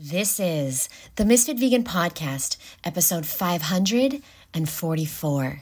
This is the Misfit Vegan Podcast, episode 544.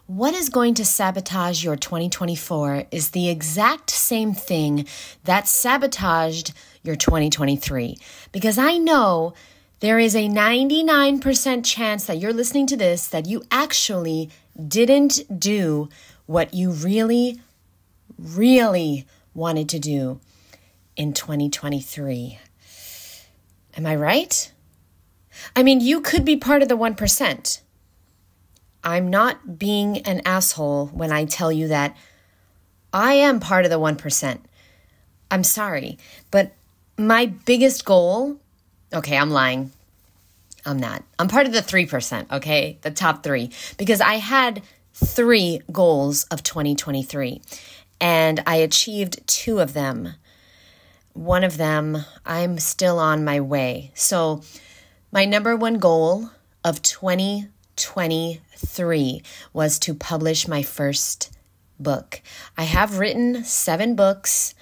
What is going to sabotage your 2024 is the exact same thing that sabotaged your 2023. Because I know there is a 99% chance that you're listening to this that you actually didn't do what you really wanted to do in 2023. Am I right? I mean, you could be part of the 1%. I'm not being an asshole when I tell you that I am part of the 1%. I'm sorry, but my biggest goal, okay, I'm lying. I'm not. I'm part of the 3%, okay? The top 3, because I had 3 goals of 2023 and I achieved 2 of them. One of them, I'm still on my way. So my number 1 goal of 2023 was to publish my first book. I have written 7 books,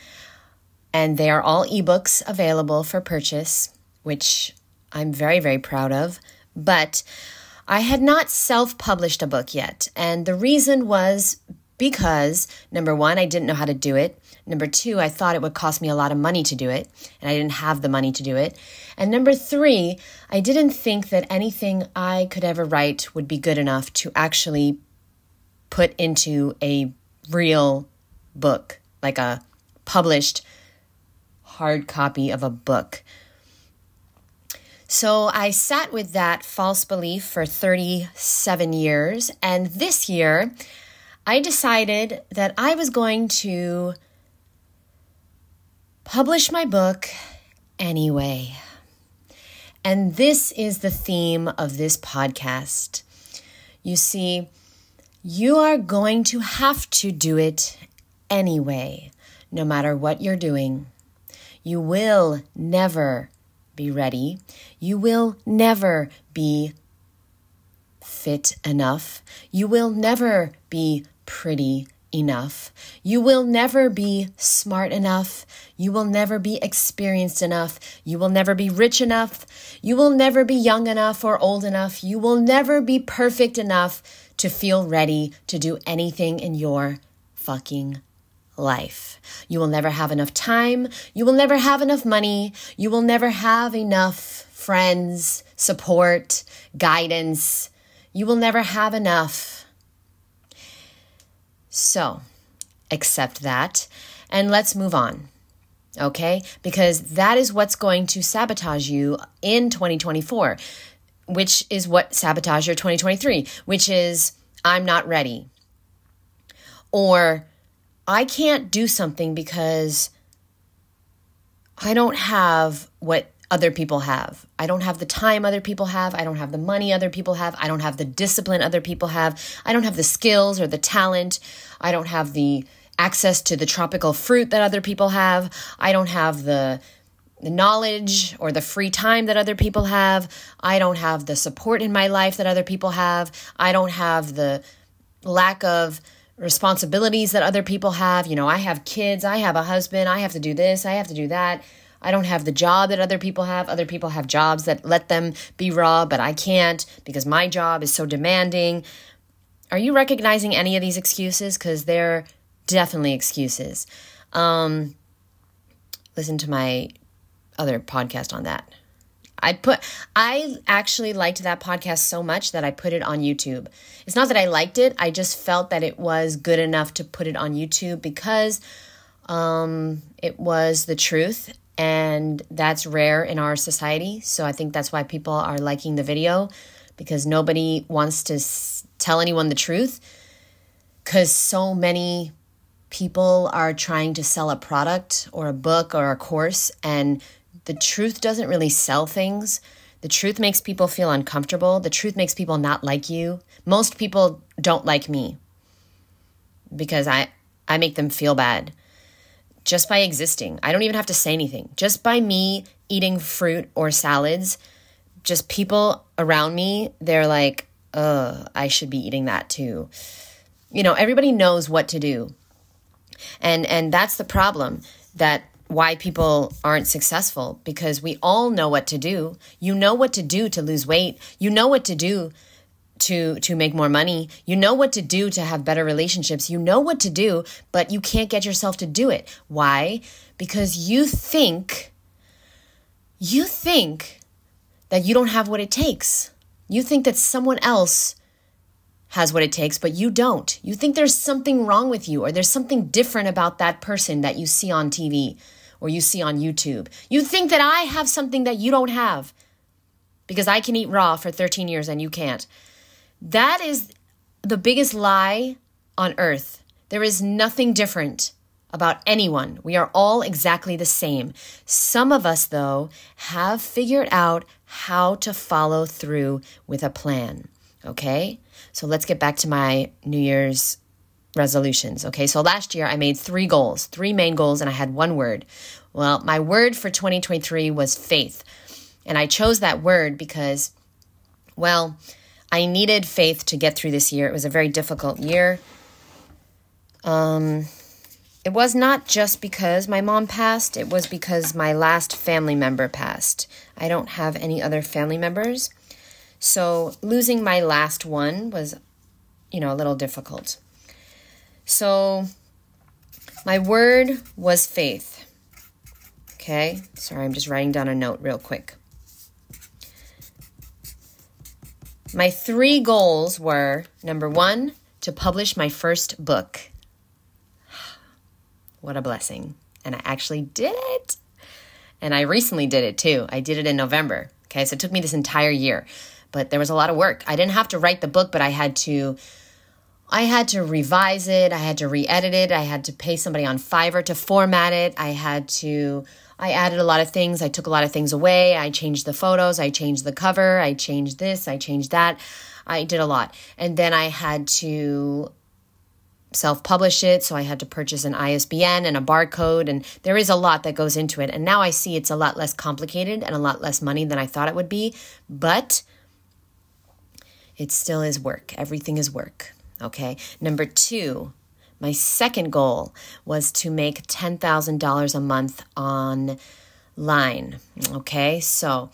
and they are all ebooks available for purchase, which I'm very, very proud of. But I had not self-published a book yet. And the reason was because, number 1, I didn't know how to do it. Number 2, I thought it would cost me a lot of money to do it, and I didn't have the money to do it. And number 3, I didn't think that anything I could ever write would be good enough to actually put into a real book, like a published hard copy of a book. So I sat with that false belief for 37 years, and this year I decided that I was going to publish my book anyway. And this is the theme of this podcast. You see, you are going to have to do it anyway, no matter what you're doing. You will never be ready. You will never be fit enough. You will never be pretty enough. You will never be smart enough. You will never be experienced enough. You will never be rich enough. You will never be young enough or old enough. You will never be perfect enough to feel ready to do anything in your fucking life. You will never have enough time. You will never have enough money. You will never have enough friends, support, guidance. You will never have enough. So, accept that and let's move on, okay? Because that is what's going to sabotage you in 2024, which is what sabotaged your 2023, which is I'm not ready. Or I can't do something because I don't have what other people have. I don't have the time other people have. I don't have the money other people have. I don't have the discipline other people have. I don't have the skills or the talent. I don't have the access to the tropical fruit that other people have. I don't have the knowledge or the free time that other people have. I don't have the support in my life that other people have. I don't have the lack of responsibilities that other people have. You know, I have kids. I have a husband. I have to do this. I have to do that. I don't have the job that other people have. Other people have jobs that let them be raw, but I can't because my job is so demanding. Are you recognizing any of these excuses? Because they're definitely excuses. Listen to my other podcast on that. I actually liked that podcast so much that I put it on YouTube. It's not that I liked it. I just felt that it was good enough to put it on YouTube because it was the truth. And that's rare in our society. So I think that's why people are liking the video, because nobody wants to tell anyone the truth, because so many people are trying to sell a product or a book or a course, and the truth doesn't really sell things. The truth makes people feel uncomfortable. The truth makes people not like you. Most people don't like me because I make them feel bad. Just by existing. I don't even have to say anything. Just by me eating fruit or salads, just people around me, they're like, I should be eating that too. You know, everybody knows what to do. And that's the problem, that why people aren't successful, because we all know what to do. You know what to do to lose weight. You know what to do to make more money. You know what to do to have better relationships. You know what to do, but you can't get yourself to do it. Why? Because you think that you don't have what it takes. You think that someone else has what it takes, but you don't. You think there's something wrong with you, or there's something different about that person that you see on TV or you see on YouTube. You think that I have something that you don't have because I can eat raw for 13 years and you can't. That is the biggest lie on earth. There is nothing different about anyone. We are all exactly the same. Some of us, though, have figured out how to follow through with a plan. Okay? So let's get back to my New Year's resolutions. Okay, so last year I made 3 goals, 3 main goals, and I had 1 word. Well, my word for 2023 was faith. And I chose that word because, well, I needed faith to get through this year. It was a very difficult year. It was not just because my mom passed. It was because my last family member passed. I don't have any other family members. So losing my last one was, a little difficult. So my word was faith. Okay. Sorry, I'm just writing down a note real quick. My 3 goals were, number 1, to publish my first book. What a blessing. And I actually did it. And I recently did it too. I did it in November. Okay, so it took me this entire year. But there was a lot of work. I didn't have to write the book, but I had to revise it. I had to re-edit it. I had to pay somebody on Fiverr to format it. I added a lot of things. I took a lot of things away. I changed the photos. I changed the cover. I changed this. I changed that. I did a lot. And then I had to self-publish it. So I had to purchase an ISBN and a barcode. And there is a lot that goes into it. And now I see it's a lot less complicated and a lot less money than I thought it would be. But it still is work. Everything is work. Okay. Number 2, my second goal was to make $10,000 a month online. Okay. So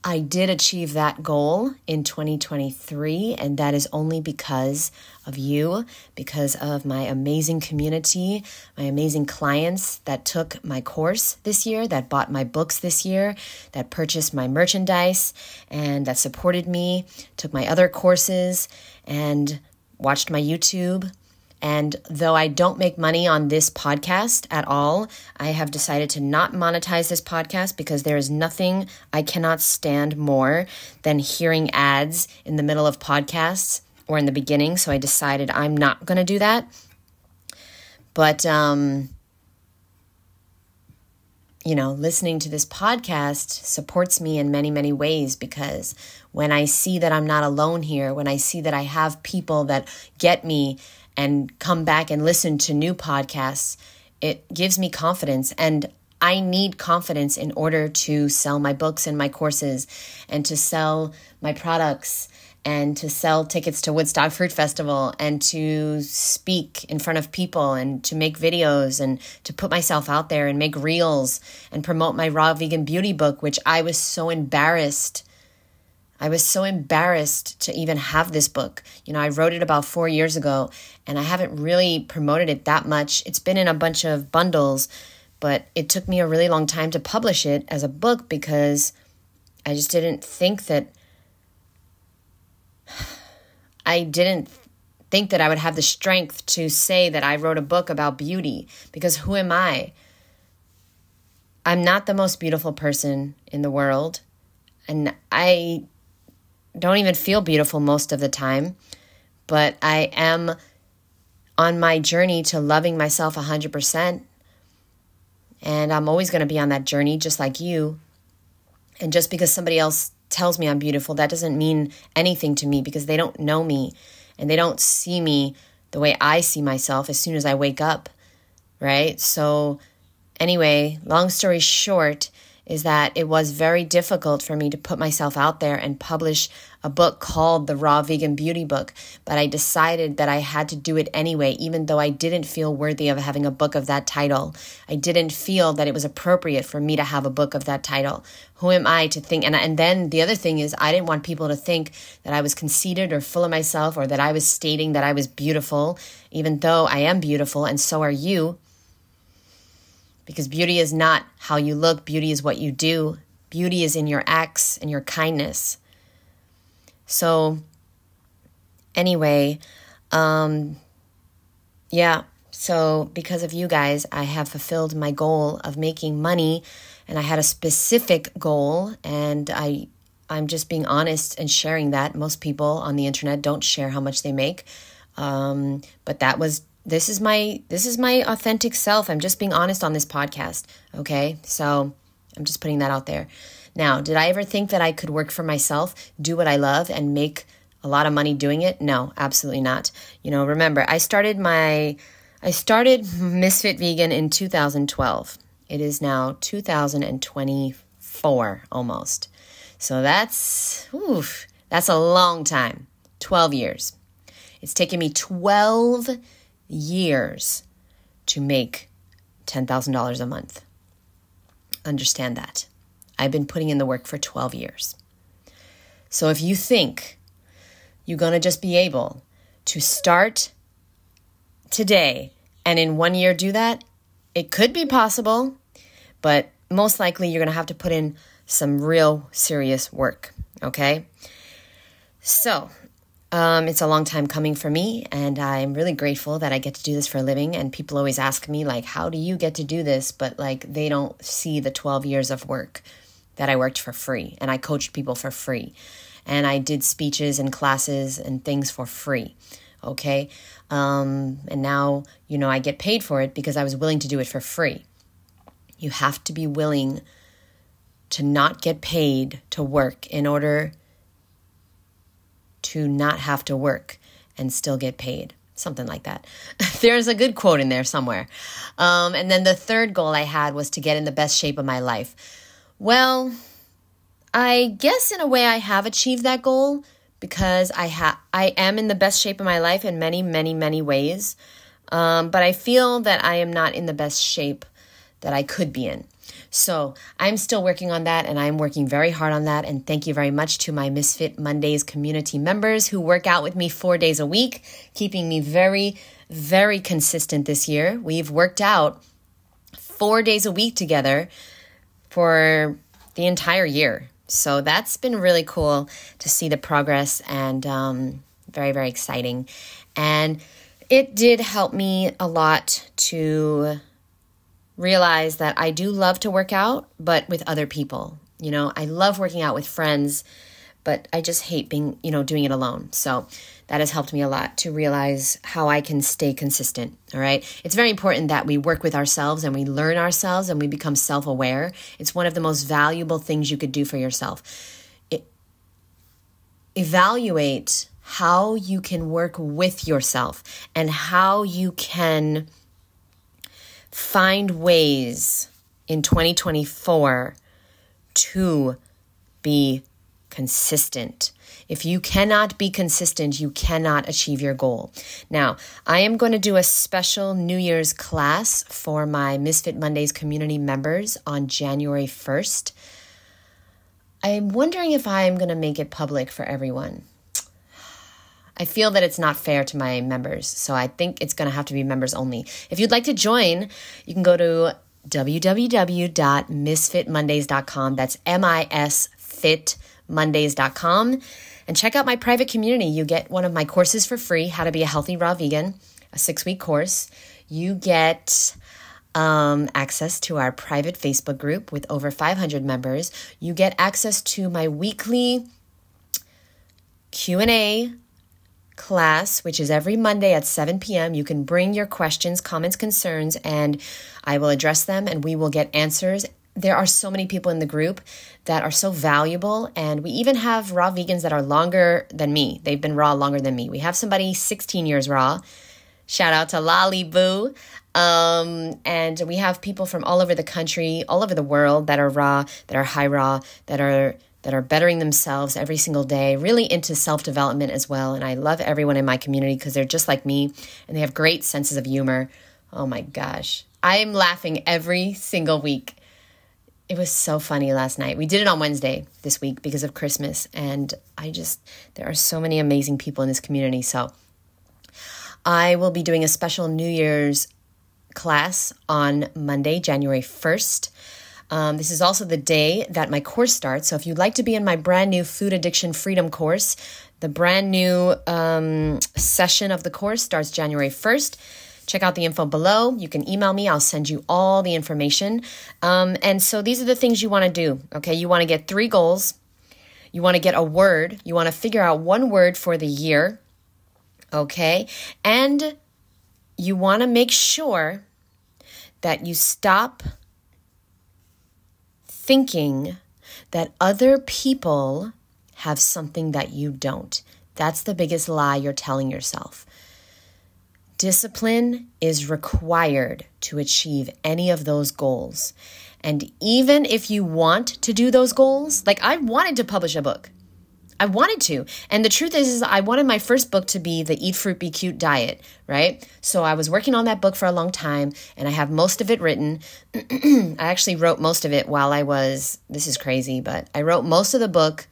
I did achieve that goal in 2023, and that is only because of you, because of my amazing community, my amazing clients that took my course this year, that bought my books this year, that purchased my merchandise, and that supported me, took my other courses, and watched my YouTube. And though I don't make money on this podcast at all, I have decided to not monetize this podcast because there is nothing I cannot stand more than hearing ads in the middle of podcasts or in the beginning. So I decided I'm not going to do that. But, listening to this podcast supports me in many, many ways, because when I see that I'm not alone here, when I see that I have people that get me and come back and listen to new podcasts, it gives me confidence. And I need confidence in order to sell my books and my courses, and to sell my products, and to sell tickets to Woodstock Fruit Festival, and to speak in front of people, and to make videos, and to put myself out there and make reels and promote my raw vegan beauty book, which I was so embarrassed to even have this book. I wrote it about 4 years ago, and I haven't really promoted it that much. It's been in a bunch of bundles, but it took me a really long time to publish it as a book because I just didn't think that I would have the strength to say that I wrote a book about beauty, because who am I? I'm not the most beautiful person in the world, and I don't even feel beautiful most of the time, but I am on my journey to loving myself 100%, and I'm always going to be on that journey just like you. And just because somebody else tells me I'm beautiful, that doesn't mean anything to me, because they don't know me and they don't see me the way I see myself as soon as I wake up, right? So anyway, long story short is that it was very difficult for me to put myself out there and publish a book called The Raw Vegan Beauty Book. But I decided that I had to do it anyway, even though I didn't feel worthy of having a book of that title. I didn't feel that it was appropriate for me to have a book of that title. Who am I to think? And then the other thing is, I didn't want people to think that I was conceited or full of myself, or that I was stating that I was beautiful, even though I am beautiful and so are you. Because beauty is not how you look. Beauty is what you do. Beauty is in your acts and your kindness. So anyway, so because of you guys, I have fulfilled my goal of making money, and I had a specific goal, and I'm just being honest and sharing that. Most people on the internet don't share how much they make. But this is my authentic self. I'm just being honest on this podcast. Okay. So I'm just putting that out there. Now, did I ever think that I could work for myself, do what I love, and make a lot of money doing it? No, absolutely not. Remember, I started Ms.FitVegan in 2012. It is now 2024 almost. So that's a long time. 12 years. It's taken me 12 years to make $10,000 a month. Understand that. I've been putting in the work for 12 years. So if you think you're going to just be able to start today and in 1 year do that, it could be possible, but most likely you're going to have to put in some real serious work, okay? So it's a long time coming for me, and I'm really grateful that I get to do this for a living. And people always ask me, like, how do you get to do this? But they don't see the 12 years of work that I worked for free, and I coached people for free, and I did speeches and classes and things for free. Okay. And now, I get paid for it because I was willing to do it for free. You have to be willing to not get paid to work in order to not have to work and still get paid. Something like that. There's a good quote in there somewhere. And then the third goal I had was to get in the best shape of my life. Well, I guess in a way I have achieved that goal because I am in the best shape of my life in many, many, many ways. But I feel that I am not in the best shape that I could be in. So I'm still working on that, and I'm working very hard on that. And thank you very much to my Misfit Mondays community members who work out with me 4 days a week, keeping me very, very consistent this year. We've worked out 4 days a week together for the entire year. So that's been really cool to see the progress, and very, very exciting. And it did help me a lot to realize that I do love to work out, but with other people. I love working out with friends, but I just hate being, doing it alone. So that has helped me a lot to realize how I can stay consistent. All right. It's very important that we work with ourselves and we learn ourselves and we become self-aware. It's one of the most valuable things you could do for yourself. Evaluate how you can work with yourself and how you can find ways in 2024 to be consistent. If you cannot be consistent, you cannot achieve your goal. Now, I am going to do a special New Year's class for my Misfit Mondays community members on January 1st. I'm wondering if I'm going to make it public for everyone. I feel that it's not fair to my members, so I think it's going to have to be members only. If you'd like to join, you can go to www.misfitmondays.com. That's MISFitmondays.com. And check out my private community. You get one of my courses for free, How to Be a Healthy Raw Vegan, a 6-week course. You get access to our private Facebook group with over 500 members. You get access to my weekly Q&A class, which is every Monday at 7 p.m. You can bring your questions, comments, concerns, and I will address them and we will get answers. There are so many people in the group that are so valuable, and we even have raw vegans that are longer than me. They've been raw longer than me. We have somebody 16 years raw. Shout out to Lolly Boo. And we have people from all over the country, all over the world that are raw, that are high raw, that are bettering themselves every single day, really into self-development as well. And I love everyone in my community because they're just like me and they have great senses of humor. Oh my gosh. I am laughing every single week. It was so funny last night. We did it on Wednesday this week because of Christmas. And there are so many amazing people in this community. So I will be doing a special New Year's class on Monday, January 1st. This is also the day that my course starts. So if you'd like to be in my brand new Food Addiction Freedom course, the brand new session of the course starts January 1st. Check out the info below. You can email me. I'll send you all the information. And so these are the things you want to do, okay? You want to get 3 goals. You want to get a word. You want to figure out 1 word for the year, okay? And you want to make sure that you stop thinking that other people have something that you don't. That's the biggest lie you're telling yourself. Discipline is required to achieve any of those goals. And even if you want to do those goals, like I wanted to publish a book. I wanted to. And the truth is I wanted my first book to be the Eat Fruit, Be Cute diet, right? So I was working on that book for a long time and I have most of it written. I actually wrote most of it while this is crazy, but I wrote most of the book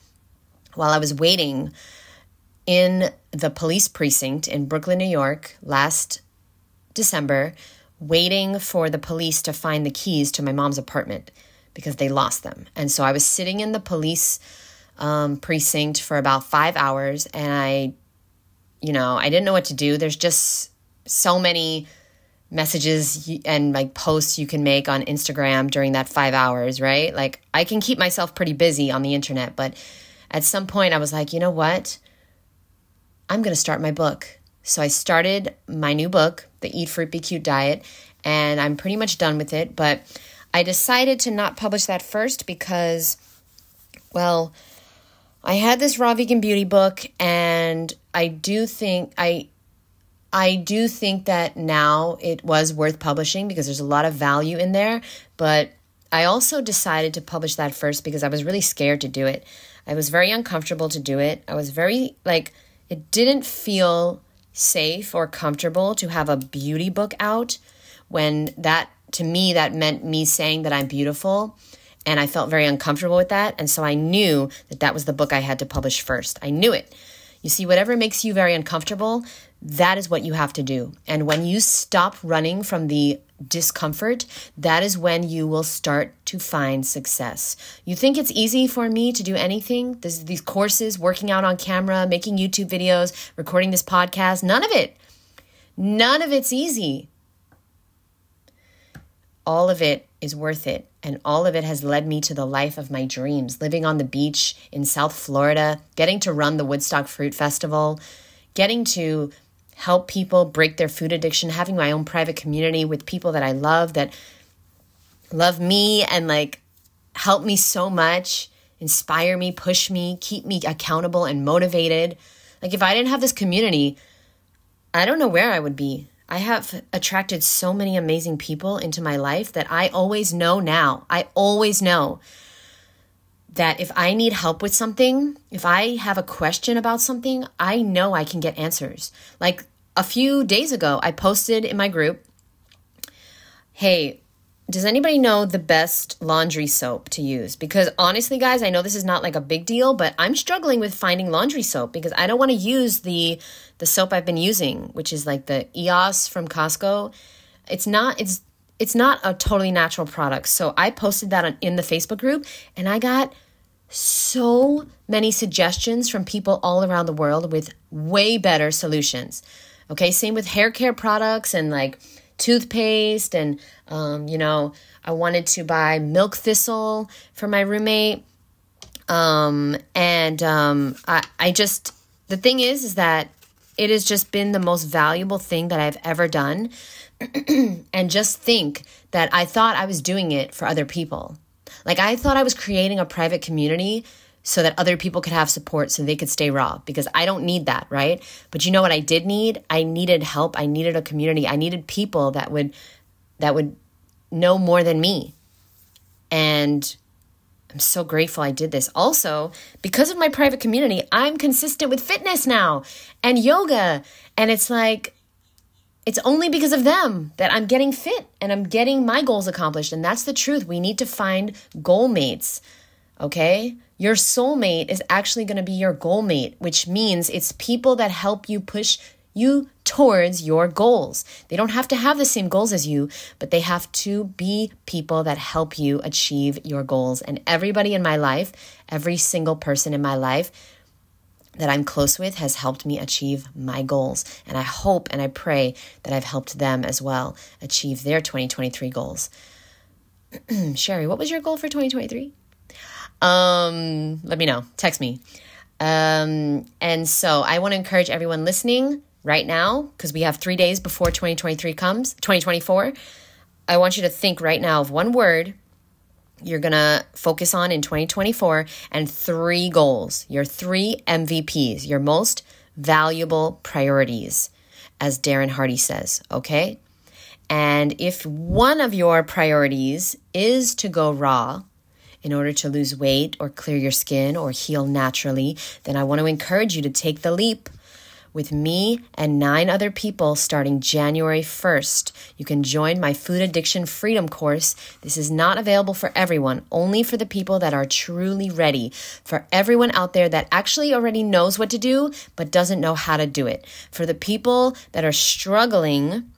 while I was waiting in the police precinct in Brooklyn, New York, last December, waiting for the police to find the keys to my mom's apartment because they lost them. And so I was sitting in the police precinct for about 5 hours and I didn't know what to do. There's just so many messages and like posts you can make on Instagram during that 5 hours, right? Like I can keep myself pretty busy on the internet, but at some point I was like, you know what? I'm going to start my book. So I started my new book, The Eat Fruit, Be Cute diet, and I'm pretty much done with it. But I decided to not publish that first because, well, I had this raw vegan beauty book, and I do think that now it was worth publishing because there's a lot of value in there. But I also decided to publish that first because I was really scared to do it. I was very uncomfortable to do it. I was very it didn't feel safe or comfortable to have a beauty book out when to me, that meant me saying that I'm beautiful. And I felt very uncomfortable with that. And so I knew that was the book I had to publish first. I knew it. You see, whatever makes you very uncomfortable, that is what you have to do. And when you stop running from the discomfort, that is when you will start to find success. You think it's easy for me to do anything? These courses, working out on camera, making YouTube videos, recording this podcast, none of it's easy. All of it is worth it. And all of it has led me to the life of my dreams, living on the beach in South Florida, getting to run the Woodstock Fruit Festival, getting to help people break their food addiction, having my own private community with people that I love, that love me and help me so much, inspire me, push me, keep me accountable and motivated. If I didn't have this community, I don't know where I would be. I have attracted so many amazing people into my life that I always know now. I always know that if I need help with something, if I have a question about something, I know I can get answers. A few days ago, I posted in my group, hey, does anybody know the best laundry soap to use? Because honestly, guys, I know this is not a big deal, but I'm struggling with finding laundry soap because I don't want to use the soap I've been using, which is the EOS from Costco. It's not a totally natural product. So I posted that in the Facebook group and I got so many suggestions from people all around the world with way better solutions. Okay, same with hair care products and toothpaste and, I wanted to buy milk thistle for my roommate. The thing is that it has just been the most valuable thing that I've ever done. And just think that I thought I was doing it for other people. I thought I was creating a private community so that other people could have support so they could stay raw, because I don't need that, right? But you know what I did need? I needed help. I needed a community. I needed people that would know more than me. And I'm so grateful I did this. Also, because of my private community, I'm consistent with fitness now and yoga. And it's like, it's only because of them that I'm getting fit and I'm getting my goals accomplished. And that's the truth. We need to find goal mates, okay? Your soulmate is actually going to be your goal mate, which means it's people that help you push you towards your goals. They don't have to have the same goals as you, but they have to be people that help you achieve your goals. And everybody in my life, every single person in my life that I'm close with has helped me achieve my goals. And I hope and I pray that I've helped them as well achieve their 2023 goals. Sherry, what was your goal for 2023? Let me know. Text me. And so I want to encourage everyone listening right now, because we have 3 days before 2024. I want you to think right now of one word you're going to focus on in 2024 and 3 goals, your 3 MVPs, your most valuable priorities, as Darren Hardy says, okay? And if one of your priorities is to go raw in order to lose weight or clear your skin or heal naturally, then I want to encourage you to take the leap. With me and 9 other people starting January 1st. You can join my Food Addiction Freedom course. This is not available for everyone, only for the people that are truly ready. For everyone out there that actually already knows what to do, but doesn't know how to do it. For the people that are struggling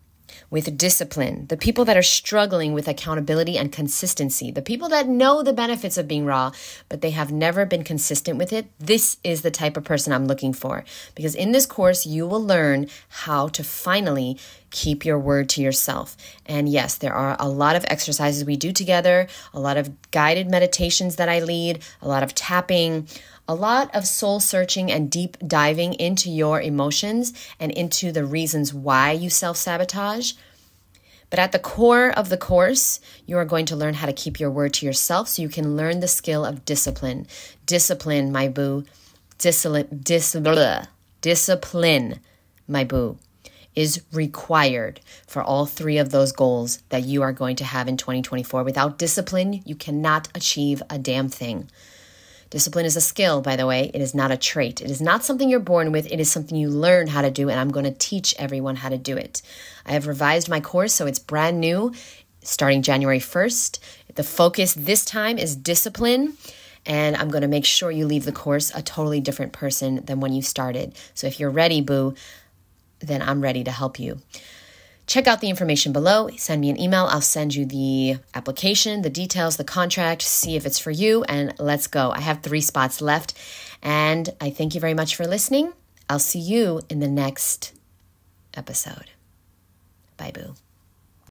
with discipline, the people that are struggling with accountability and consistency, the people that know the benefits of being raw, but they have never been consistent with it. This is the type of person I'm looking for, because in this course, you will learn how to finally keep your word to yourself. And yes, there are a lot of exercises we do together, a lot of guided meditations that I lead, a lot of tapping, a lot of soul searching and deep diving into your emotions and into the reasons why you self-sabotage. But at the core of the course, you are going to learn how to keep your word to yourself so you can learn the skill of discipline. Discipline, my boo. Discipline, my boo, is required for all 3 of those goals that you are going to have in 2024. Without discipline, you cannot achieve a damn thing. Discipline is a skill, by the way. It is not a trait. It is not something you're born with. It is something you learn how to do, and I'm going to teach everyone how to do it. I have revised my course, so it's brand new, starting January 1st. The focus this time is discipline, and I'm going to make sure you leave the course a totally different person than when you started. So if you're ready, boo, then I'm ready to help you. Check out the information below. Send me an email. I'll send you the application, the details, the contract, see if it's for you, and let's go. I have 3 spots left, and I thank you very much for listening. I'll see you in the next episode. Bye, boo.